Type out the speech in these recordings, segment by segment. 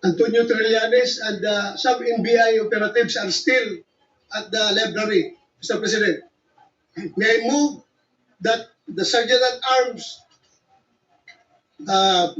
Antonio Trillanes and some NBI operatives are still at the library, Mr. President. May I move that the Sergeant at Arms uh,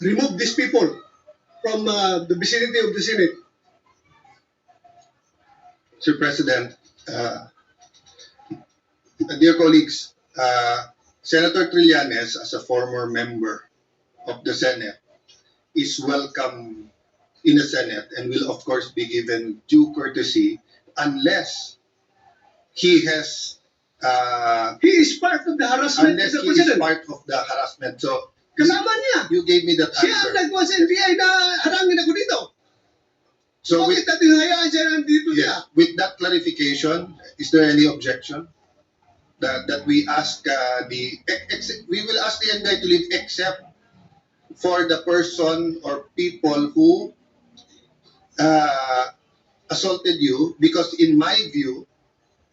remove these people from the vicinity of the Senate. Mr. President, dear colleagues, Senator Trillanes, as a former member of the Senate, is welcome in the Senate and will of course be given due courtesy unless he has He is part of the harassment, unless Mr. he is President. part of the harassment. So Kasama niya. you gave me that Siya ang answer. nagkuha sa NBI na harangin ako dito. So Bakit natin hayaan siya nandito siya? yes, with that clarification, is there any objection that we ask we will ask the NBI to leave except for the person or people who assaulted you, because in my view,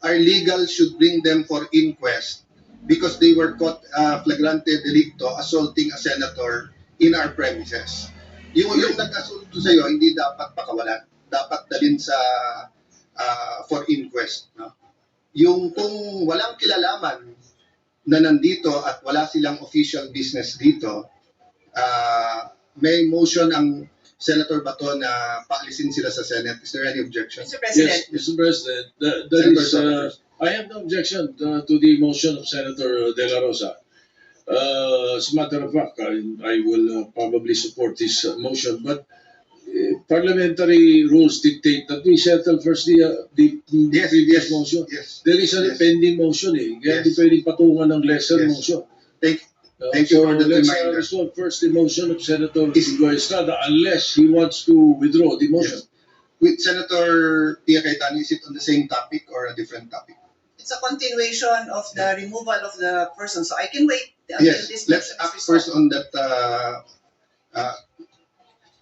our legal should bring them for inquest because they were caught flagrante delicto assaulting a senator in our premises. Yung nag-assaulto sa'yo, hindi dapat pakawalan. Dapat dalhin sa for inquest. No? Yung kung walang kilalaman na nandito at wala silang official business dito, may motion ang Senator Bato na paalisin sila sa Senate. Is there any objection? Mr. President. Yes, Mr. President, Senator I have no objection to the motion of Senator De La Rosa. As a matter of fact, I will probably support this motion, but parliamentary rules dictate that we settle first the previous motion. Yes. There is a Yes. pending motion eh. Kaya hindi Yes. pwedeng patungan ng lesser Yes. motion. Thank you for the let's reminder. resolve first the motion of Senator Igoy Estrada unless he wants to withdraw the motion. Yes. With Senator Pia Cayetano, is it on the same topic or a different topic? It's a continuation of the removal of the person, so I can wait until Yes, this let's motion is act resolved. first on that.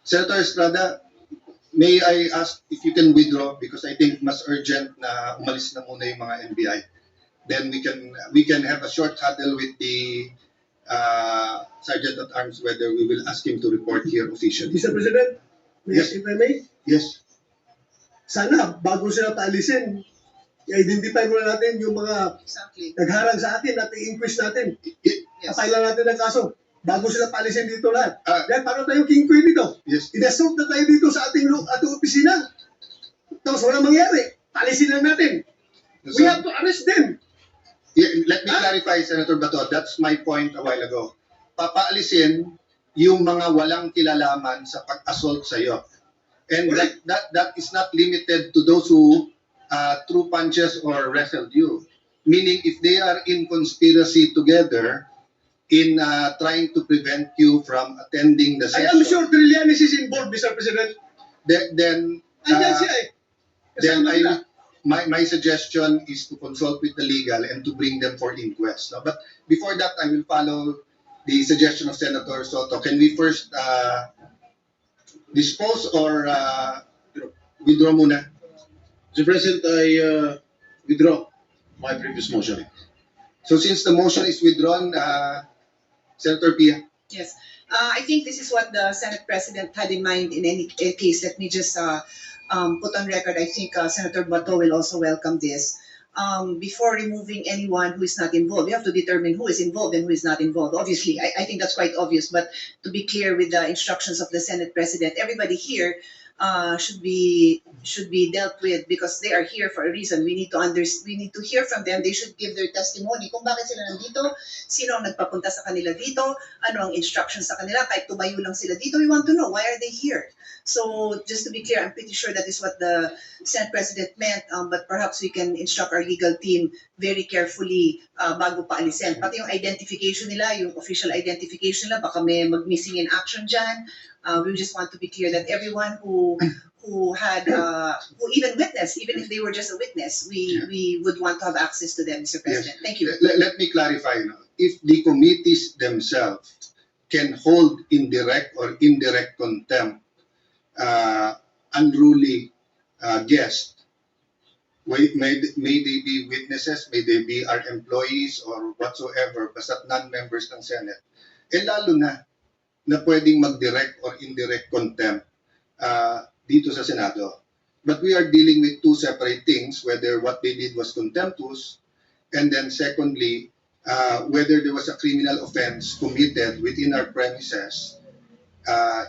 Senator Estrada, may I ask if you can withdraw because I think mas urgent na umalis na muna yung mga NBI. Then we can have a short huddle with the Sergeant at Arms whether we will ask him to report here officially. Mr. President, Yes. if I may, Yes. sana bago sila paalisin, i-identify muna natin yung mga Exactly. nagharang sa atin at i-inquest natin. Yes. Kapailan natin ang kaso. Bago sila paalisin dito lahat. Ah. Dahil paano tayo king queen dito? Yes. Inassault na tayo dito sa ating opisina. Tapos walang mangyari. Paalisin lang natin. We So, have to arrest them. yeah, let me clarify, Senator Bato. That's my point a while ago. Papaalisin yung mga walang kilalaman sa pag-assault sa iyo. And Correct. that is not limited to those who threw punches or wrestled you. Meaning, if they are in conspiracy together in trying to prevent you from attending the I session, am sure Trillanes is involved, Mr. President. then Andyan siya eh. then Kasama nila. my suggestion is to consult with the legal and to bring them for inquest. No? But before that, I will follow the suggestion of Senator Soto. Can we first dispose or withdraw muna? Mr. President, I withdraw my previous motion. So since the motion is withdrawn, Senator Pia. Yes. I think this is what the Senate President had in mind in any case. Let me just put on record. I think Senator Bato will also welcome this. Before removing anyone who is not involved, you have to determine who is involved and who is not involved. Obviously, I think that's quite obvious. But to be clear with the instructions of the Senate President, everybody here should be dealt with because they are here for a reason. We need to hear from them. They should give their testimony kung bakit sila nandito, sino ang nagpapunta sa kanila dito, ano ang instructions sa kanila, kahit tumayo lang sila dito, we want to know why are they here. So just to be clear, I'm pretty sure that is what the Senate President meant, but perhaps we can instruct our legal team very carefully bago paalisin. Pati yung identification nila, yung official identification nila, baka may mag-missing in action dyan. We just want to be clear that everyone who had who even witnessed, even if they were just a witness, we would want to have access to them, Mr. President. Thank you. Let me clarify. No? If the committees themselves can hold indirect or indirect contempt unruly guests, may they be witnesses, may they be our employees or whatsoever, basta non-members ng Senate, lalo na na pwedeng mag-direct or indirect contempt dito sa Senado. But we are dealing with two separate things, whether what they did was contemptuous, and then secondly, whether there was a criminal offense committed within our premises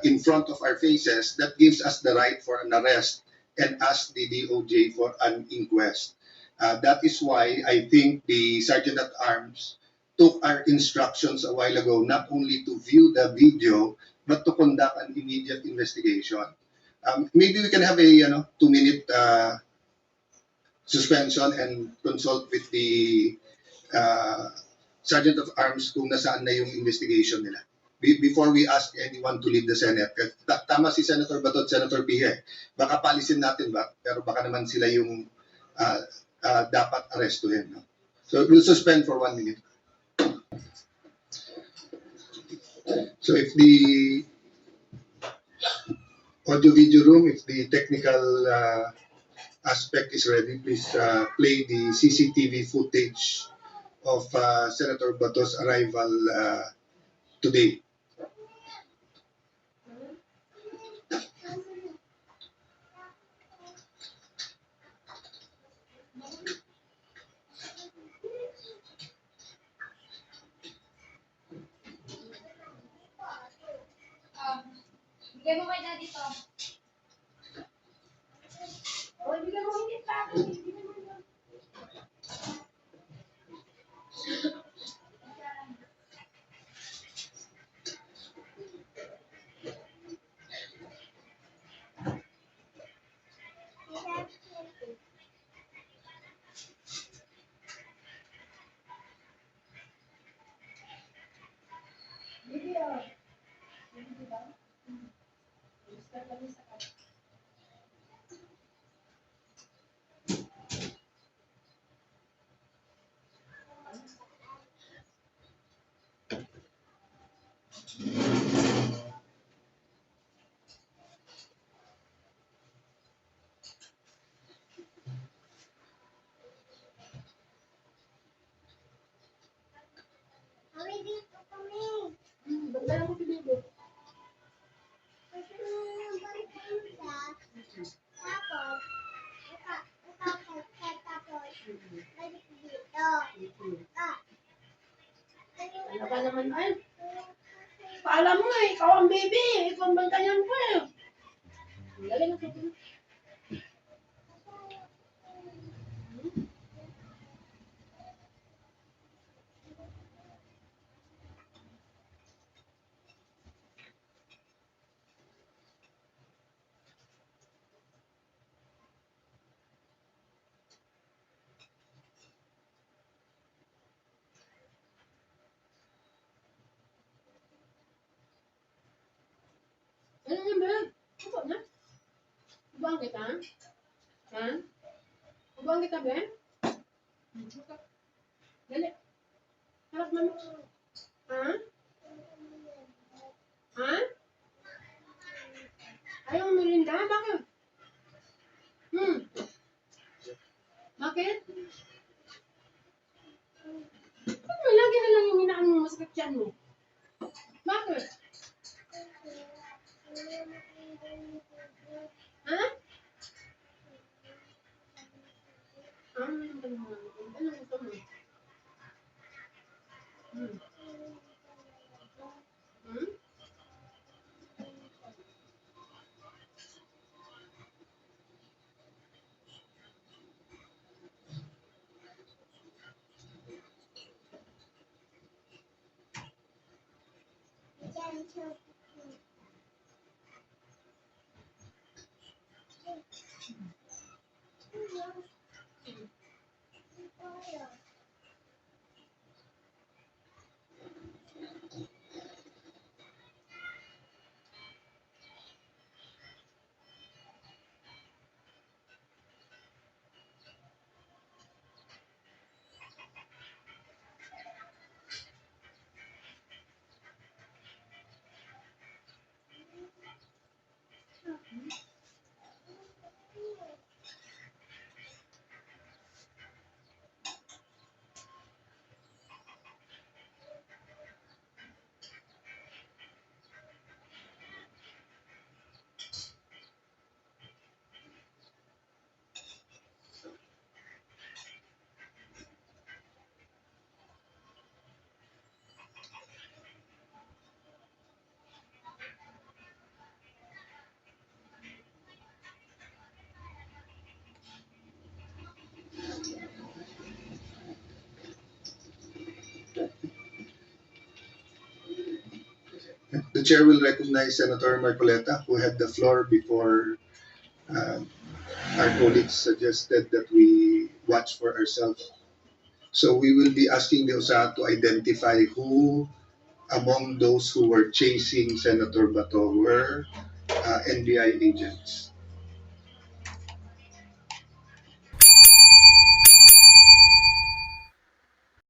in front of our faces that gives us the right for an arrest and ask the DOJ for an inquest. That is why I think the Sergeant at Arms took our instructions a while ago not only to view the video but to conduct an immediate investigation. Maybe we can have a 2-minute suspension and consult with the Sergeant of Arms kung nasaan na yung investigation nila. Before we ask anyone to leave the Senate. Tama si Senator Bato at Senator Pihe. Baka palisin natin ba? Pero baka naman sila yung dapat arestuhin. No? So we'll suspend for 1 minute. So if the audio-video room, if the technical aspect is ready, please play the CCTV footage of Senator Bato's arrival today. Bigay mo kay daddy to. O, bigay mo hindi pa. Kami dito kami. Bagay mo si Bibi. Kasi balik kami siya. Tapos, balik dito. Ano ka naman ay? Paalam mo eh, ikaw ang baby. Ikaw ang bantayan ko eh. Dali na sa ito. Ano nga ba? Upo na. Ubuan kita? Ha? Ubuan kita, Ben? Dali. Harap mo. Ha? Ha? Ayaw mo rinda? Bakit? Bakit? Ano, lagi na lang yung hinaan mo masakit dyan mo. Bakit? Ha? Ano gusto mo? the chair will recognize Senator Marcoleta, who had the floor before our colleagues suggested that we watch for ourselves. So we will be asking the OSA to identify who among those who were chasing Senator Bato were NBI agents.